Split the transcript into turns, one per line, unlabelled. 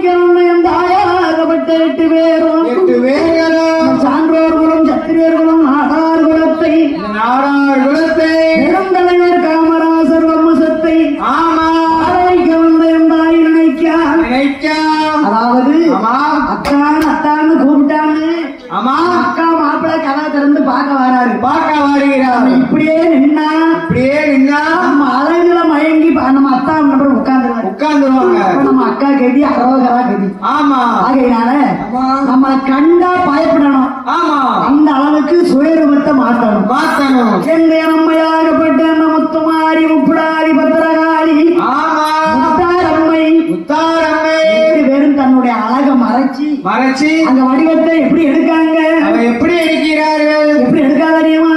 என் தாயாகப்பட்ட 8 பேரும்
8 பேர்களும்
சான்றோர் குலம் சத்திரியர் குலம் நாடார் குலத்தை பெருந்தலைவர் காமராசர் வம்சத்தை
ஆமா
ஆரோக்கிய வந்த என் தாய் நினைக்கா அதாவது அத்தான்னு கூப்பிட்டான்னு
ஆமா
அக்கா மாப்பிள்ளை கதா திறந்து பார்க்க வருகிறார் இப்படியே நின்னா நம்ம அழகுல மயங்கி நம்ம அத்தா நம்பர் உட்கார்ந்துருவாங்க நம்ம அக்கா கதி அரோகரா கதி
ஆமா
ஆகையினால நம்ம கண்டா பயப்படணும்
ஆமா
அந்த அளவுக்கு சுயரூபத்தை மாற்றணும் எங்க நம்மையாகப்பட்ட அந்த முத்துமாரி முப்புடாரி பத்திரகாளி
ஆமா
முத்தாரம்மை
8
பேரும் தன்னுடைய அழகை மறைச்சி
மறைச்சி
அந்த வடிவத்தை எப்படி எடுக்காங்க
எப்படி எடுக்கிறார்கள்
எப்படி எடுக்காத தெரியுமா